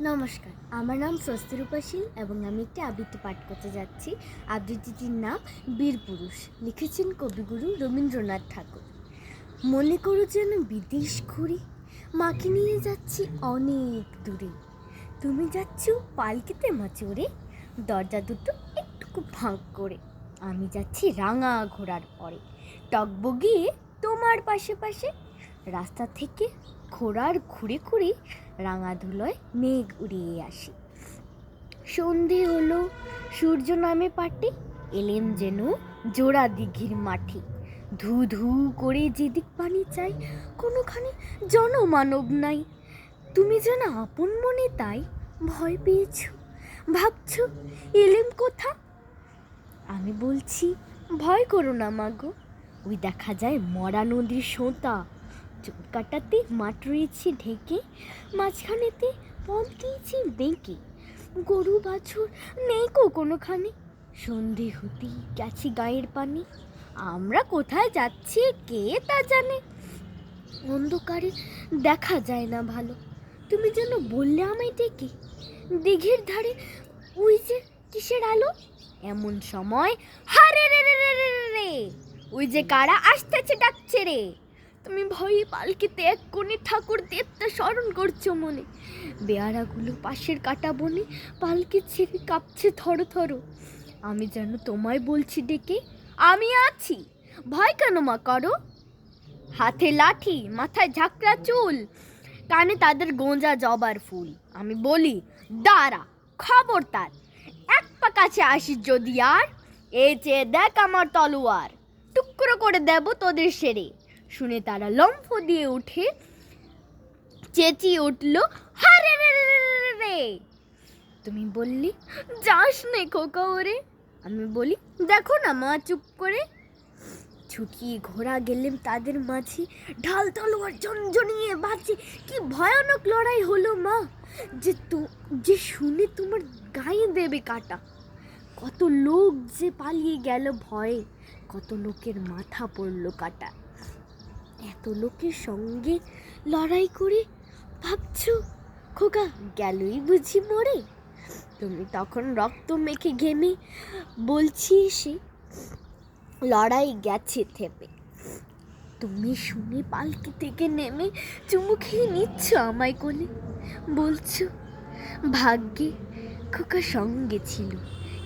নমস্কার, আমার নাম স্বস্তিরূপা শীল এবং আমি একটি আবৃত্তি পাঠ করতে যাচ্ছি। আবৃত্তিটির নাম বীরপুরুষ। লিখেছেন কবিগুরু রবীন্দ্রনাথ ঠাকুর। মনে করো যেন বিদেশ ঘুরে, মাকে নিয়ে যাচ্ছি অনেক দূরে। তুমি যাচ্ছ পালকিতে মা চড়ে, দরজা দুটো একটুকু ফাঁক করে। আমি যাচ্ছি রাঙা ঘোড়ার পরে, টকবগিয়ে তোমার পাশে পাশে। রাস্তা থেকে ঘোড়ার ঘুরে ঘুরে রাঙা ধুলোয় মেঘ উড়িয়ে আসি। সন্ধে হলো, সূর্য নামে পাটে, এলেম যেন জোড়া দিঘির মাঠে। ধু ধু করে যেদিক পানি চাই, কোনোখানে জনমানব নাই। তুমি যেন আপন মনে তাই ভয় পেয়েছ, ভাবছ এলেম কোথা। আমি বলছি ভয় করো না মাগো, ওই দেখা যায় মরা নদীর সোঁতা। চুল কাটাতে মাঠ রয়েছে ঢেকে, মাঝখানেতে পথ দিয়েছি বেঁকে। গরু বাছুর নেই কোনোখানে, সন্ধে হতেই গেছি গায়ের পানি। আমরা কোথায় যাচ্ছি কে তা জানে, অন্ধকারে দেখা যায় না ভালো। তুমি যেন বললে আমায় ডেকে, দিঘির ধারে ওই যে কিসের আলো। এমন সময় হারে রে রে রে রে রে, ওই যে কারা আসতেছে ডাকছে রে। তুমি ভয়ে পালকিতে এক কোণে ঠাকুর দেবতা স্মরণ করছো মনে। বেয়ারাগুলো পাশের কাটা বনে পালকি ছেড়ে কাঁপছে থরো থরো। আমি যেন তোমায় বলছি ডেকে, আমি আছি, ভয় কেন মা করো। হাতে লাঠি, মাথায় ঝাঁকড়া চুল, কানে তাদের গোঁজা জবার ফুল। আমি বলি দাঁড়া, খবরদার, এক পা কাছে আসিস যদি আর, এই চেয়ে দেখ আমার তলোয়ার, টুকরো করে দেব তোদের সেরে। শুনে তারা লম্ফ দিয়ে উঠে চেঁচিয়ে উঠল, হারে রে রে রে রে। তুমি বললি যাস নে খোকা ওরে। আমি বলি দেখো না মা চুপ করে। ছুটিয়ে ঘোড়া গেলেম তাদের মাঝে, ঢাল তলোয়ার ঝনঝনিয়ে বাজে। কি ভয়ানক লড়াই হলো মা, যে শুনে তোমার গায়ে দেবে কাটা। কত লোক যে পালিয়ে গেল ভয়ে, কত লোকের মাথা পড়লো কাটা। এত লোকের সঙ্গে লড়াই করে ভাবছো খোকা গেলই বুঝি মরে। তুমি তখন রক্ত মেখে ঘেমে বলছি সে লড়াই গেছে থেপে। তুমি শুনে পালকি থেকে নেমে চুমু খেয়ে নিচ্ছ আমায় কোলে, বলছো ভাগ্যে খোকা সঙ্গে ছিল,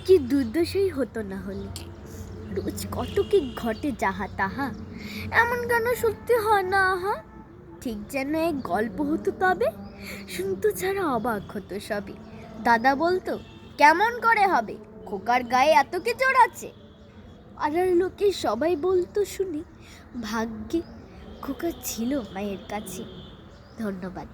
কি দুর্দশাই হতো না হলে। রোজ কত কি ঘটে যাহা তাহা, এমন কেন সত্যি হয় না আহা। ঠিক যেন এক গল্প হতো তবে, শুনতো যারা অবাক হতো সবে। দাদা বলতো কেমন করে হবে, খোকার গায়ে এত কি জোর আছে। পাড়ার লোকে সবাই বলতো শুনে, ভাগ্যে খোকা ছিল মায়ের কাছে। ধন্যবাদ।